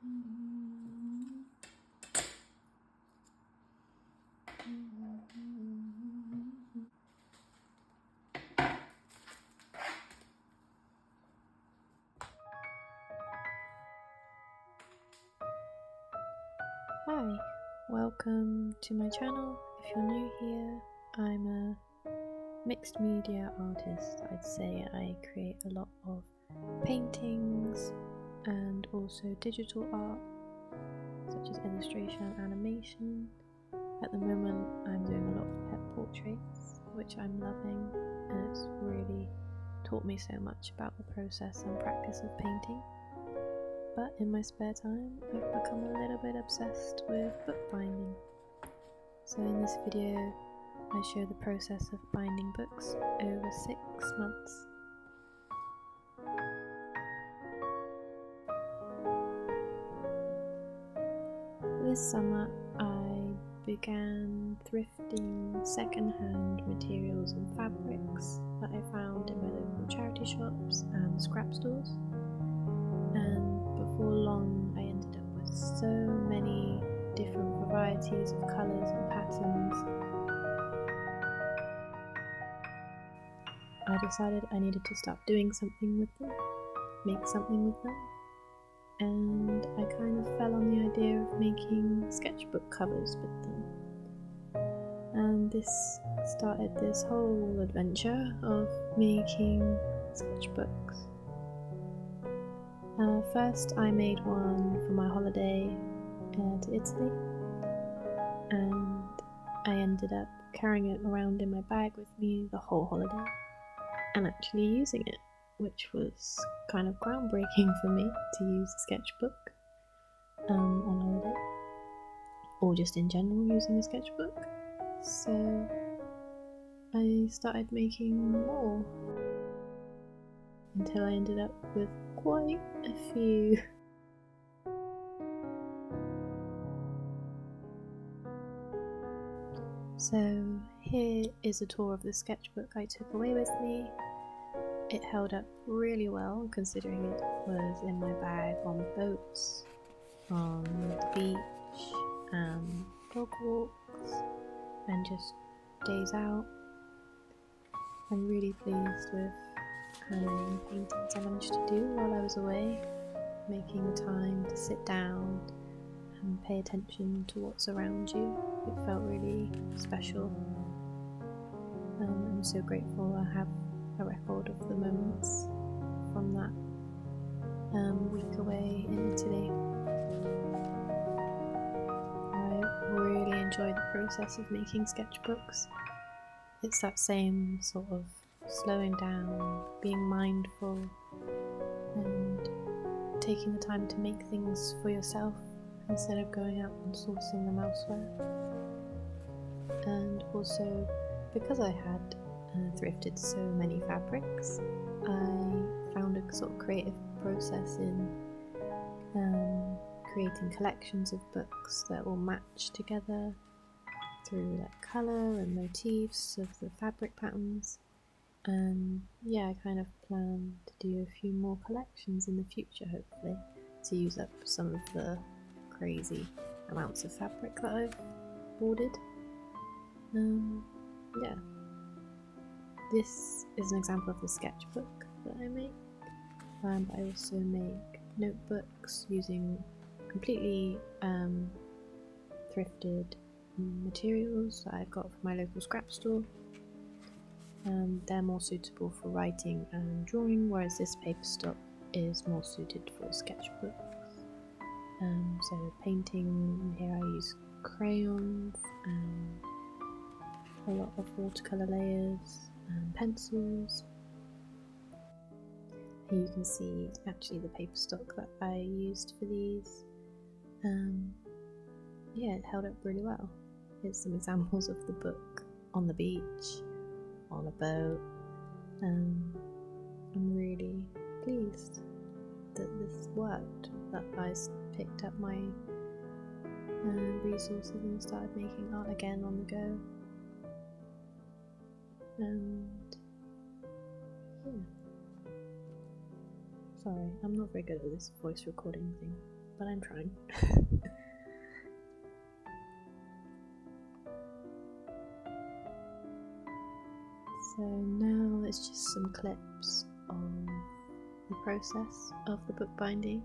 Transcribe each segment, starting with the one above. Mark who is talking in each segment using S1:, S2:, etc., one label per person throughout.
S1: Hi, welcome to my channel. If you're new here, I'm a mixed media artist. I'd say I create a lot of paintings and also digital art, such as illustration and animation. At the moment, I'm doing a lot of pet portraits, which I'm loving, and it's really taught me so much about the process and practice of painting. But in my spare time, I've become a little bit obsessed with bookbinding. So in this video, I show the process of binding books over 6 months. This summer, I began thrifting second-hand materials and fabrics that I found in my local charity shops and scrap stores. And before long, I ended up with so many different varieties of colours and patterns. I decided I needed to start doing something with them, make something with them, and I kind of fell on the idea of making sketchbook covers with them. And this started this whole adventure of making sketchbooks. First I made one for my holiday to Italy, and I ended up carrying it around in my bag with me the whole holiday and actually using it, which was kind of groundbreaking for me to use a sketchbook on holiday, or just in general using a sketchbook. So I started making more until I ended up with quite a few. So here is a tour of the sketchbook I took away with me. It held up really well considering it was in my bag on boats, on the beach, dog walks, and just days out. I'm really pleased with how many paintings I managed to do while I was away, making time to sit down and pay attention to what's around you. It felt really special. I'm so grateful I have a record of the moments from that week away in Italy. I really enjoyed the process of making sketchbooks. It's that same sort of slowing down, being mindful, and taking the time to make things for yourself instead of going out and sourcing them elsewhere. And also, because I had thrifted so many fabrics, I found a sort of creative process in creating collections of books that will match together through like colour and motifs of the fabric patterns. And yeah, I kind of plan to do a few more collections in the future, hopefully, to use up some of the crazy amounts of fabric that I've ordered. Yeah, this is an example of the sketchbook that I make. I also make notebooks using completely thrifted materials that I've got from my local scrap store. They're more suitable for writing and drawing, whereas this paper stock is more suited for sketchbooks. So painting, here I use crayons and a lot of watercolour layers and pencils. Here you can see actually the paper stock that I used for these. Yeah, it held up really well. Here's some examples of the book on the beach, on a boat. I'm really pleased that this worked, that I picked up my resources and started making art again on the go. And yeah, sorry, I'm not very good at this voice recording thing. but I'm trying. So now it's just some clips of the process of the bookbinding,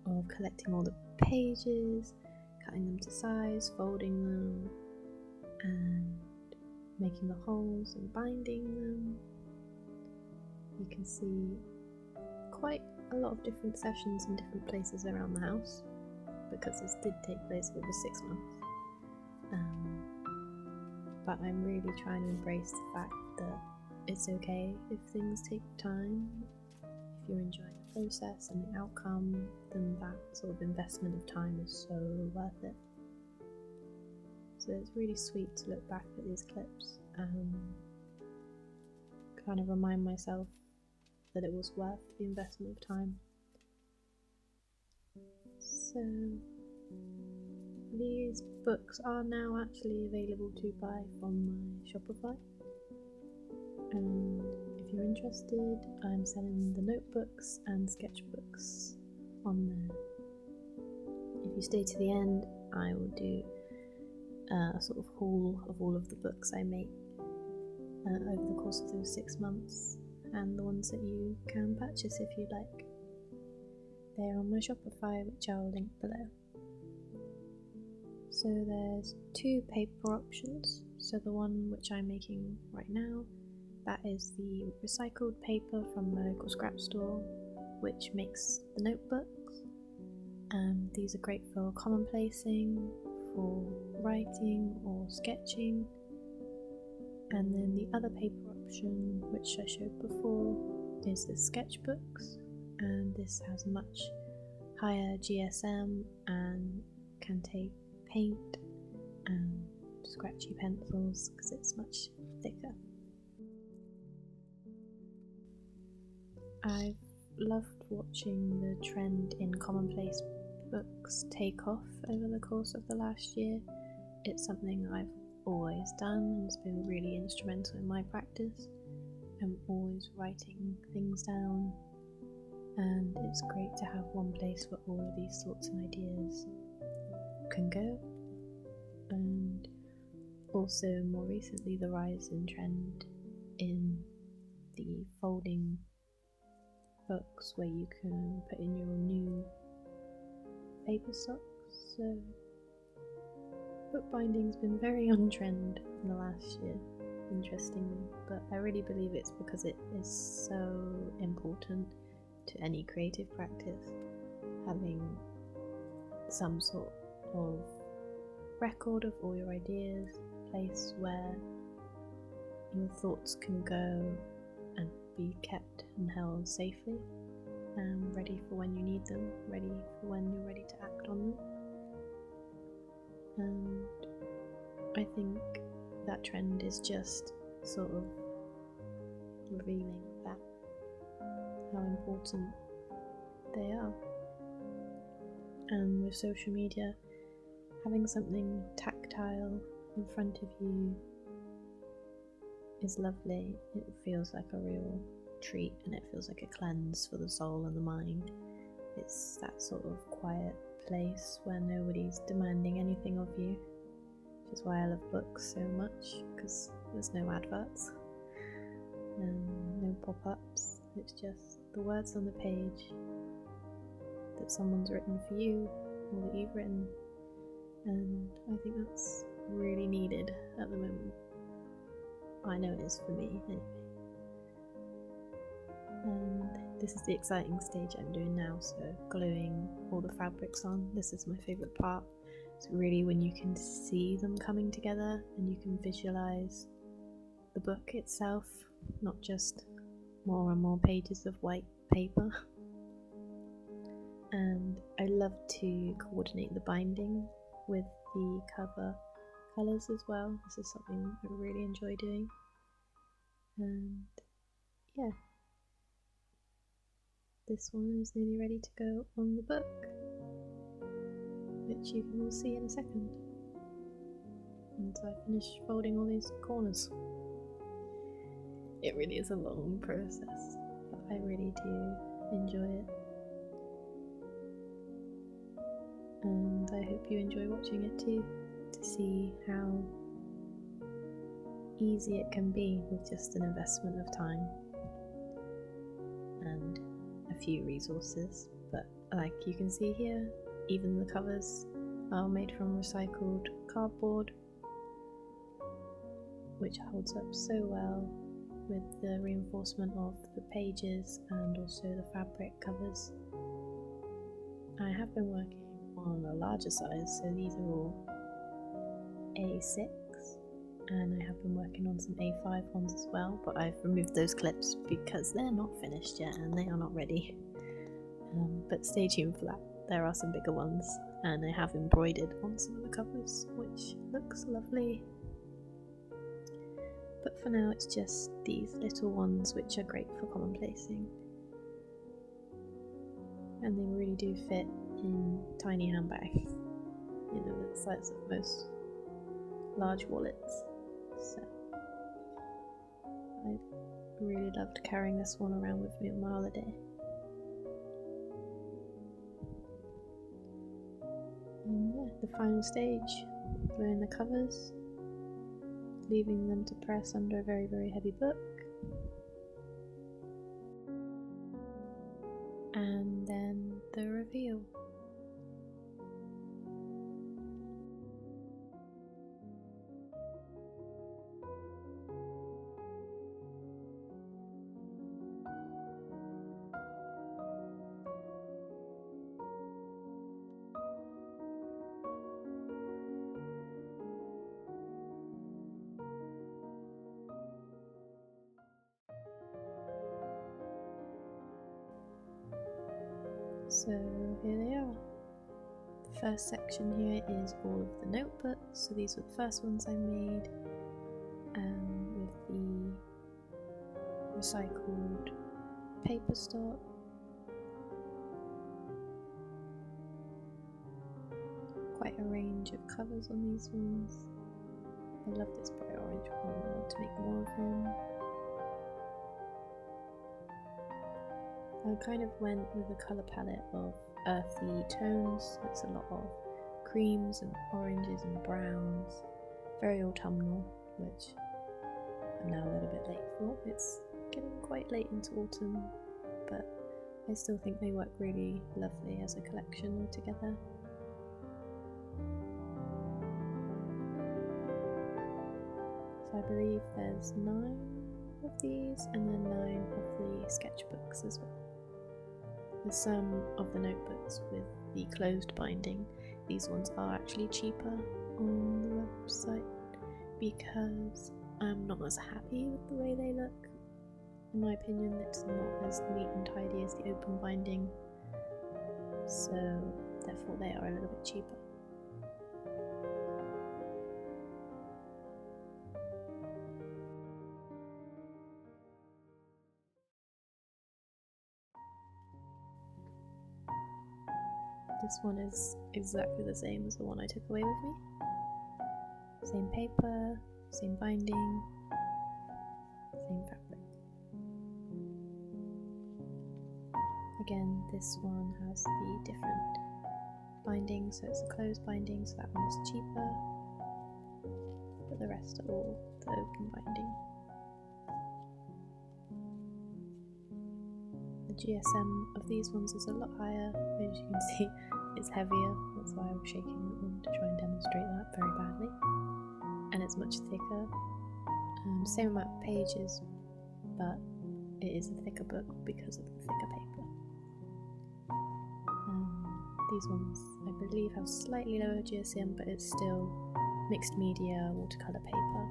S1: of collecting all the pages, cutting them to size, folding them, and making the holes and binding them. You can see quite a lot of different sessions in different places around the house, because this did take place over 6 months. But I'm really trying to embrace the fact that it's okay if things take time. If you're enjoying the process and the outcome, then that sort of investment of time is so worth it. So it's really sweet to look back at these clips and kind of remind myself that it was worth the investment of time. So these books are now actually available to buy from my Shopify, and if you're interested, I'm selling the notebooks and sketchbooks on there. If you stay to the end, I will do a sort of haul of all of the books I make over the course of those 6 months, and the ones that you can purchase if you like. They're on my Shopify, which I'll link below. So there's 2 paper options. So the one which I'm making right now, that is the recycled paper from my local scrap store, which makes the notebooks. These are great for commonplacing, for writing or sketching. And then the other paper option, which I showed before, is the sketchbooks, and this has a much higher GSM and can take paint and scratchy pencils because it's much thicker. I've loved watching the trend in commonplace books take off over the course of the last year. It's something I've always done and it's been really instrumental in my practice. I'm always writing things down, and it's great to have one place where all of these sorts of ideas can go. And also more recently, the rise in trend in the folding books where you can put in your new paper stocks. So bookbinding's been very on trend in the last year, interestingly, but I really believe it's because it is so important to any creative practice, having some sort of record of all your ideas, a place where your thoughts can go and be kept and held safely and ready for when you need them, ready for when you're ready to act on them. And I think that trend is just sort of revealing that, how important they are. And with social media, having something tactile in front of you is lovely. It feels like a real treat and it feels like a cleanse for the soul and the mind. It's that sort of quiet place where nobody's demanding anything of you, which is why I love books so much, because there's no adverts and no pop-ups. It's just the words on the page that someone's written for you or that you've written, and I think that's really needed at the moment. I know it is for me anyway. And this is the exciting stage I'm doing now, so gluing all the fabrics on. This is my favourite part. It's really when you can see them coming together and you can visualise the book itself, not just more and more pages of white paper. And I love to coordinate the binding with the cover colours as well. This is something I really enjoy doing. And yeah, this one is nearly ready to go on the book, which you can all see in a second once I finish folding all these corners. It really is a long process, but I really do enjoy it. and I hope you enjoy watching it too, to see how easy it can be with just an investment of time and a few resources. But like you can see here, even the covers are made from recycled cardboard, which holds up so well with the reinforcement of the pages and also the fabric covers. I have been working on a larger size, so these are all A6, and I have been working on some A5 ones as well, but I've removed those clips because they're not finished yet and they are not ready. But stay tuned for that. There are some bigger ones, and I have embroidered on some of the covers, which looks lovely. But for now it's just these little ones which are great for commonplacing. And they really do fit in tiny handbags, you know, the size of most large wallets. So I really loved carrying this one around with me on my holiday. And yeah, the final stage, gluing the covers, leaving them to press under a very, very heavy book, and then the reveal. So here they are. The first section here is all of the notebooks. So these were the first ones I made with the recycled paper stock. Quite a range of covers on these ones. I love this bright orange one. I want to make more of them. I kind of went with a colour palette of earthy tones. It's a lot of creams and oranges and browns. Very autumnal, which I'm now a little bit late for. It's getting quite late into autumn, but I still think they work really lovely as a collection altogether. So I believe there's 9 of these and then 9 of the sketchbooks as well. There's some of the notebooks with the closed binding. These ones are actually cheaper on the website because I'm not as happy with the way they look. In my opinion, it's not as neat and tidy as the open binding, so therefore they are a little bit cheaper. This one is exactly the same as the one I took away with me. Same paper, same binding, same fabric. Again, this one has the different binding, so it's a closed binding, so that one is cheaper, but the rest are all the open binding. The GSM of these ones is a lot higher. As you can see, it's heavier. That's why I was shaking that one to try and demonstrate that very badly. And it's much thicker. Same amount of pages, but it is a thicker book because of the thicker paper. These ones, I believe, have slightly lower GSM, but it's still mixed media watercolour paper,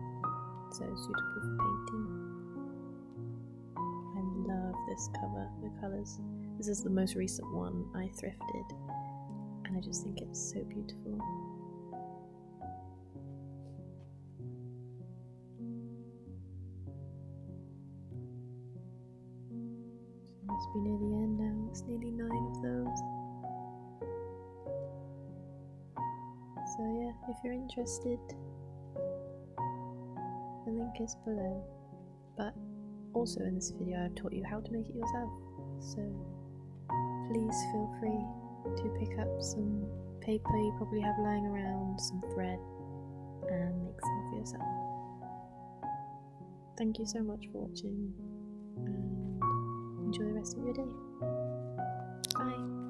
S1: so suitable for painting. I love this cover, the colours. This is the most recent one I thrifted, and I just think it's so beautiful. It must be near the end now, it's nearly 9 of those. So yeah, if you're interested, the link is below. But also in this video I've taught you how to make it yourself, so please feel free to pick up some paper you probably have lying around, some thread, and make some for yourself. Thank you so much for watching, and enjoy the rest of your day. Bye!